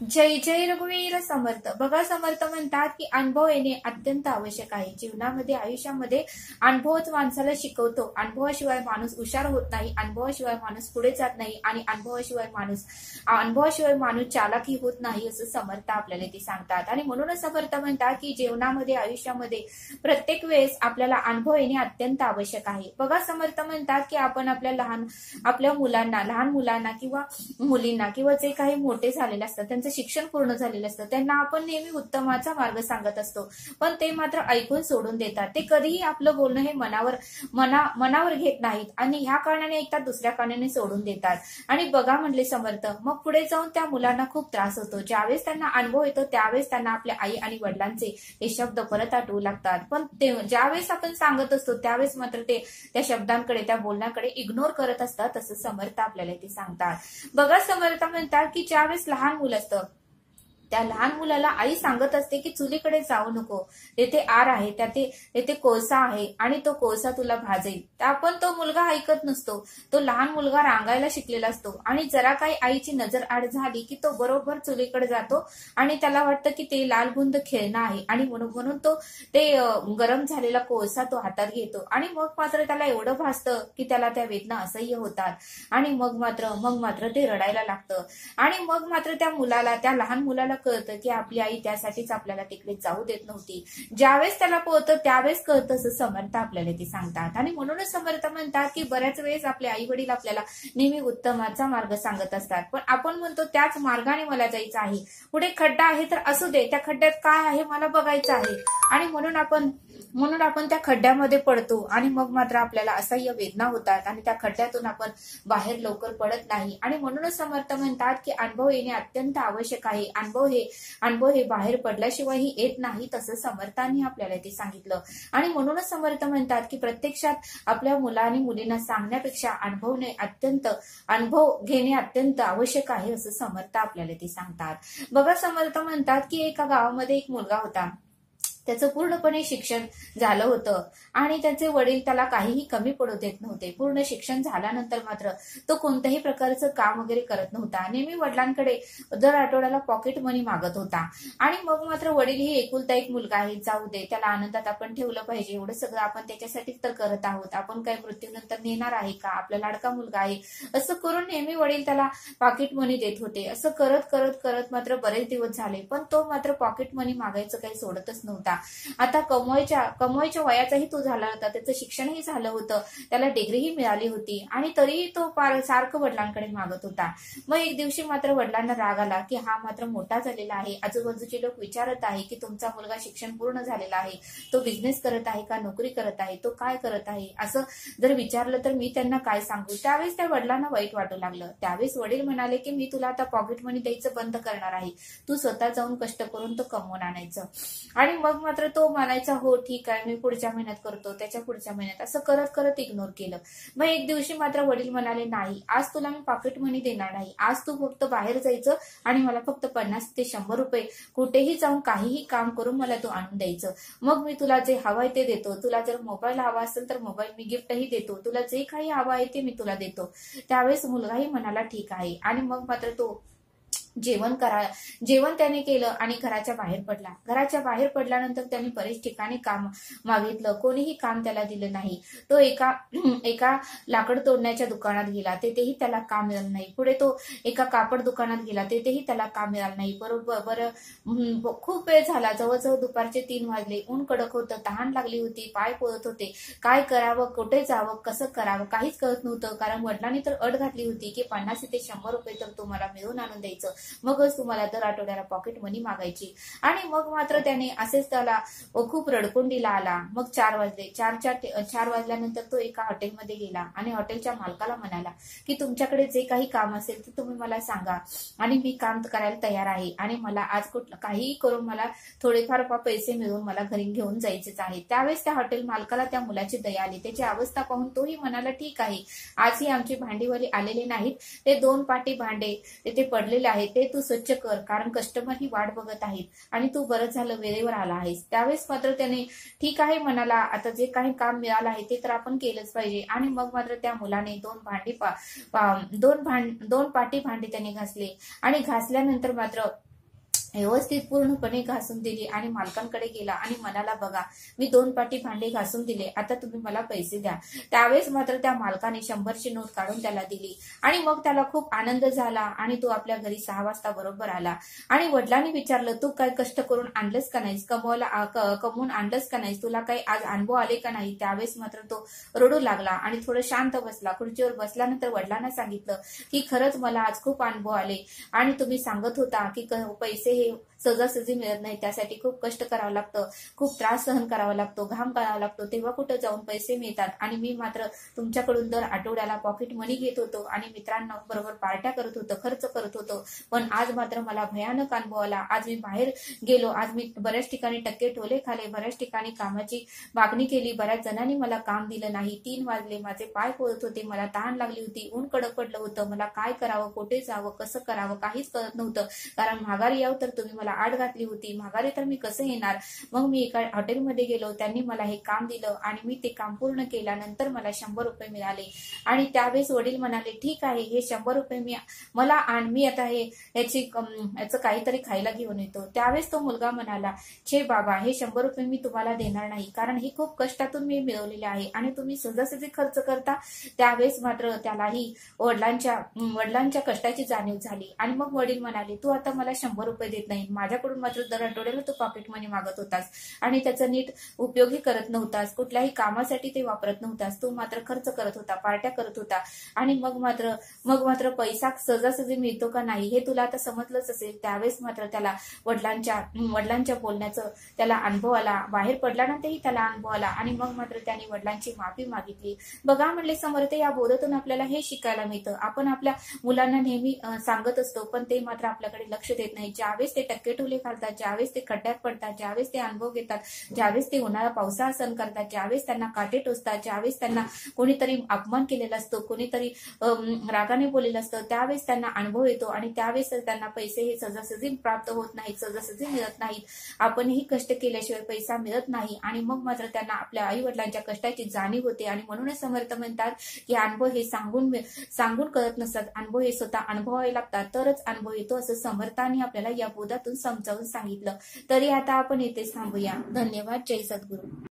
जय जय रघुवीर समर्थ. बघा, समर्थ म्हणतात की अनुभव येणे अत्यंत आवश्यक आहे. जीवनामध्ये, आयुष्यामध्ये अनुभवच माणसाला शिकवतो. अनुभवाशिवाय माणूस हुशार होत नाही, अनुभवाशिवाय माणूस पुढे जात नाही आणि अनुभवाशिवाय माणूस चालाकी होत नाही, असं समर्थ आपल्याला ते सांगतात. आणि म्हणूनच समर्थ म्हणतात की जीवनामध्ये, आयुष्यामध्ये प्रत्येक वेळेस आपल्याला अनुभव येणे अत्यंत आवश्यक आहे. बघा, समर्थ म्हणतात की आपण आपल्या मुलांना, लहान मुलांना किंवा मुलींना किंवा जे काही मोठे झालेले असतात, त्यांचं शिक्षण पूर्ण झालेलं असतं, त्यांना आपण नेहमी उत्तमाचा मार्ग सांगत असतो, पण ते मात्र ऐकून सोडून देतात. ते कधीही आपलं बोलणं हे मनावर घेत नाहीत आणि ह्या कारणाने ऐकतात, दुसऱ्या कारणाने सोडून देतात. आणि बघा म्हणले समर्थ, मग पुढे जाऊन त्या मुलांना खूप त्रास होतो. ज्यावेळेस त्यांना अनुभव येतो त्यावेळेस त्यांना आपल्या आई आणि वडिलांचे हे शब्द परत आठवू लागतात, पण ते ज्यावेळेस आपण सांगत असतो त्यावेळेस मात्र ते त्या शब्दांकडे, त्या बोलण्याकडे इग्नोर करत असतात, असं समर्थ आपल्याला ते सांगतात. बघा, समर्थ म्हणतात की ज्यावेळेस लहान मुलं असतं, त्या लहान मुलाला आई सांगत असते की चुलीकडे जाऊ नको, तेथे आर आहे, तेथे कोळसा आहे आणि तो कोळसा तुला भाजेल. पण तो मुलगा ऐकत नसतो. तो लहान मुलगा रांगायला शिकलेला असतो आणि जरा काही आईची नजर आड झाली की तो बरोबर चुलीकडे जातो आणि त्याला वाटतं की ते लालबुंद खेळणं आहे आणि म्हणून तो ते गरम झालेला कोळसा तो हातात घेतो आणि मग मात्र त्याला एवढं भासतं की त्याला त्या वेदना असह्य होतात आणि मग मात्र ते रडायला लागतं. आणि मग मात्र त्या लहान मुलाला कळतं की आपली आई त्यासाठीच आपल्याला तिकडे जाऊ देत नव्हती. ज्यावेळेस त्याला कळतं त्यावेळेस कळतं, असं समर्थ आपल्याला ते सांगतात. आणि म्हणूनच समर्थ म्हणतात की बऱ्याच वेळेस आपले आई वडील आपल्याला नेहमी उत्तमाचा मार्ग सांगत असतात, पण आपण म्हणतो त्याच मार्गाने मला जायचं आहे, पुढे खड्डा आहे तर असू दे, त्या खड्ड्यात काय आहे मला बघायचं आहे. आणि म्हणून आपण त्या खड्ड्यामध्ये पडतो आणि मग मात्र आपल्याला असह्य वेदना होतात आणि त्या खड्ड्यातून आपण बाहेर लवकर पडत नाही. आणि म्हणूनच समर्थ म्हणतात की अनुभव येणे अत्यंत आवश्यक आहे. अनुभव हे बाहेर पडल्याशिवायही येत नाही, तसं समर्थांनी आपल्याला ते सांगितलं. आणि म्हणूनच समर्थ म्हणतात की प्रत्यक्षात आपल्या मुला आणि मुलींना सांगण्यापेक्षा अनुभव घेणे अत्यंत आवश्यक आहे, असं समर्थ आपल्याला ते सांगतात. बघा, समर्थ म्हणतात की एका गावामध्ये एक मुलगा होता. त्याचं पूर्णपणे शिक्षण झालं होतं आणि त्याचे वडील त्याला काहीही कमी पडू देत नव्हते. पूर्ण शिक्षण झाल्यानंतर मात्र तो कोणत्याही प्रकारचं काम वगैरे करत नव्हता. नेहमी वडिलांकडे दर आठवड्याला पॉकेट मनी मागत होता. आणि मग मात्र वडील ही एकुलता एक मुलगा आहे, जाऊ दे, त्याला आनंदात आपण ठेवलं पाहिजे, एवढं सगळं आपण त्याच्यासाठीच तर करत आहोत, आपण काय मृत्यूनंतर नेणार आहे का, आपला लाडका मुलगा आहे, असं करून नेहमी वडील त्याला पॉकेट मनी देत होते. असं करत करत करत मात्र बरेच दिवस झाले, पण तो मात्र पॉकेट मनी मागायचं काही सोडतच नव्हता. आता कमवायच्या वयाचाही तो झाला होता, त्याचं शिक्षणही झालं होतं, त्याला डिग्रीही मिळाली होती आणि तरीही तो सारखं वडिलांकडे मागत होता. मग एक दिवशी मात्र वडिलांना राग आला की हा मात्र मोठा झालेला आहे, आजूबाजूचे लोक विचारत आहे की तुमचा मुलगा शिक्षण पूर्ण झालेला आहे, तो बिझनेस करत आहे का, नोकरी करत आहे, तो काय करत आहे, असं जर विचारलं तर मी त्यांना काय सांगू. त्यावेळेस त्या वडिलांना वाईट वाटू लागलं. त्यावेळेस वडील म्हणाले की मी तुला आता पॉकेट मनी द्यायचं बंद करणार आहे, तू स्वतः जाऊन कष्ट करून तो कमवून आणायचं. आणि मग मात्र तो म्हणायचा हो ठीक आहे, मी पुढच्या महिन्यात करतो, त्याच्या पुढच्या महिन्यात, असं करत करत इग्नोर केलं. मग एक दिवशी मात्र वडील म्हणाले नाही, आज तुला मी पॉकेट मनी देणार नाही, आज तू फक्त बाहेर जायचं आणि मला फक्त 50 ते 100 रुपये कुठेही जाऊन काहीही काम करून मला तू आणून द्यायचं. मग मी तुला जे हवंय ते देतो, तुला जर मोबाईल हवा असेल तर मोबाईल मी गिफ्टही देतो, तुला जे काही हवं आहे ते मी तुला देतो. त्यावेळेस मुलगाही म्हणाला ठीक आहे. आणि मग मात्र तो जेवण त्याने केलं आणि घराच्या बाहेर पडला. घराच्या बाहेर पडल्यानंतर त्याने बरेच ठिकाणी काम मागितलं, कोणीही काम त्याला दिलं नाही. तो एका लाकड तोडण्याच्या दुकानात गेला, तेथेही त्याला काम मिळालं नाही. पुढे तो एका कापड दुकानात गेला, तेथेही त्याला काम मिळालं नाही. खूप वेळ झाला, जवळजवळ दुपारचे 3 वाजले, ऊन कडक होतं, तहान लागली होती, पाय पोळत होते. काय करावं, कुठे जावं, कसं करावं काहीच कळत नव्हतं, कारण वडिलांनी तर अट घातली होती की 50 ते 100 रुपये तर तू मला मिळवून आणून द्यायचं, मगच तुम्हाला दर आठवड्याला पॉकेट मनी मागायची. आणि मग मात्र त्याने असेच त्याला खूप रडकुंडीला आला. मग 4 वाजले. 4 वाजल्यानंतर तो एका हॉटेलमध्ये गेला आणि हॉटेलच्या मालकाला म्हणाला की तुमच्याकडे जे काही काम असेल ते तुम्ही मला सांगा आणि मी काम करायला तयार आहे आणि मला आज काहीही करून मला थोडेफार पैसे मिळवून मला घरी घेऊन जायचेच आहे. त्यावेळेस त्या हॉटेल मालकाला त्या मुलाची दया आली. त्याची अवस्था पाहून तोही म्हणाला ठीक आहे, आजही आमची भांडीवाली आलेले नाहीत, ते 2 पाटी भांडे तिथे पडलेले आहेत, ते तू स्वच्छ कर, कारण कस्टमर ही वाट बघत आहेत आणि तू बरं झालं वेळेवर आला आहेस. त्यावेळेस मात्र त्याने ठीक आहे म्हणाला, आता जे काही काम मिळालं आहे ते तर आपण केलंच पाहिजे. आणि मग मात्र त्या मुलाने दोन पाटी भांडी त्याने घासले आणि घासल्यानंतर मात्र व्यवस्थित पूर्णपणे घासून दिली आणि मालकांकडे गेला आणि म्हणाला, बघा मी 2 पाटी भांडे घासून दिले, आता तुम्ही मला पैसे द्या. त्यावेळेस मात्र त्या मालकाने 100ची नोट काढून त्याला दिली आणि मग त्याला खूप आनंद झाला आणि तो आपल्या घरी 6 वाजता बरोबर आला. आणि वडिलांनी विचारलं, तू काय कष्ट करून आणलंस का नाहीस, कमवून आणलंस का नाहीस, तुला काही आज अनुभव आले का नाही. त्यावेळेस मात्र तो रडू लागला आणि थोडं शांत बसला. खुर्चीवर बसल्यानंतर वडिलांना सांगितलं की खरंच मला आज खूप अनुभव आले आणि तुम्ही सांगत होता की पैसे हे सहजासहजी मिळत नाही, त्यासाठी खूप कष्ट करावं लागतं, खूप त्रास सहन करावा लागतो, घाम करावा लागतो, तेव्हा कुठं जाऊन पैसे मिळतात. आणि मी मात्र तुमच्याकडून दर आठवड्याला पॉकेट मनी घेत होतो आणि मित्रांना बरोबर पार्ट्या करत होतो, खर्च करत होतो. पण आज मात्र मला भयानक अनुभव आला. आज मी बाहेर गेलो, आज मी बऱ्याच ठिकाणी टक्के टोले खाले, बऱ्याच ठिकाणी कामाची मागणी केली, बऱ्याच जणांनी मला काम दिलं नाही. 3 वाजले, माझे पाय पोळत होते, मला तहान लागली होती, ऊन कडक पडलं होतं, मला काय करावं, कुठे जावं, कसं करावं काहीच कळत नव्हतं. कारण माघारी यावं तर तुम्ही मला आड घातली होती, माघारी तर मी कसं येणार. मग मी एका हॉटेलमध्ये गेलो, त्यांनी मला हे काम दिलं आणि मी ते काम पूर्ण केल्यानंतर मला 100 रुपये मिळाले. आणि त्यावेळेस वडील म्हणाले, ठीक आहे, हे 100 रुपये मला आण, मी आता याचं काहीतरी खायला घेऊन येतो. त्यावेळेस तो मुलगा म्हणाला, छे बाबा, हे 100 रुपये मी तुम्हाला देणार नाही, कारण हे खूप कष्टातून मी मिळवलेले आहे आणि तुम्ही सहजासहजी खर्च करता. त्यावेळेस मात्र त्यालाही वडिलांच्या कष्टाची जाणीव झाली आणि मग वडील म्हणाले, तू आता मला 100 रुपये देत नाही, माझ्याकडून मात्र दर आठवड्याला तू पॉकेट मनी मागत होतास आणि त्याचा नीट उपयोगही करत नव्हतास, कुठल्याही कामासाठी ते वापरत नव्हतास, तू मात्र खर्च करत होता, पार्ट्या करत होता. आणि मग मात्र पैसा सहजासहजी मिळतो का नाही हे तुला आता समजलंच असेल. त्यावेळेस मात्र त्याला वडिलांच्या बोलण्याचं त्याला अनुभव आला, बाहेर पडल्यानंतरही त्याला अनुभव आला आणि मग मात्र त्याने वडिलांची माफी मागितली. बघा म्हणले समर्थ, या बोधातून आपल्याला हे शिकायला मिळतं. आपण आपल्या मुलांना नेहमी सांगत असतो, पण ते मात्र आपल्याकडे लक्ष देत नाही. ज्यावेळेस ते टक्के टोले घालतात, ज्यावेळेस ते खड्ड्यात पडतात, ज्यावेळेस ते अनुभव घेतात, ज्यावेळेस ते उन्हाळा पावसाळा सहन करतात, ज्यावेळेस त्यांना काटे टोचतात, ज्यावेळेस त्यांना कोणीतरी अपमान केलेला असतो, कोणीतरी रागाने बोललेलं असतं, त्यावेळेस त्यांना अनुभव येतो आणि त्यावेळेस त्यांना पैसे हे सहजासहजी प्राप्त होत नाहीत, सहजासहजी मिळत नाहीत. आपणही कष्ट केल्याशिवाय पैसा मिळत नाही आणि मग मात्र त्यांना आपल्या आई वडिलांच्या कष्टाची जाणीव होते. आणि म्हणूनच समर्थ म्हणतात की अनुभव हे सांगून कळत नसतात, अनुभव हे स्वतः अनुभवावे लागतात, तरच अनुभव येतो, असं समर्थांनी आपल्याला या बोधातून समजावून सांगितलं. तरी आता आपण इथेच थांबूया. धन्यवाद. जय सद्गुरू.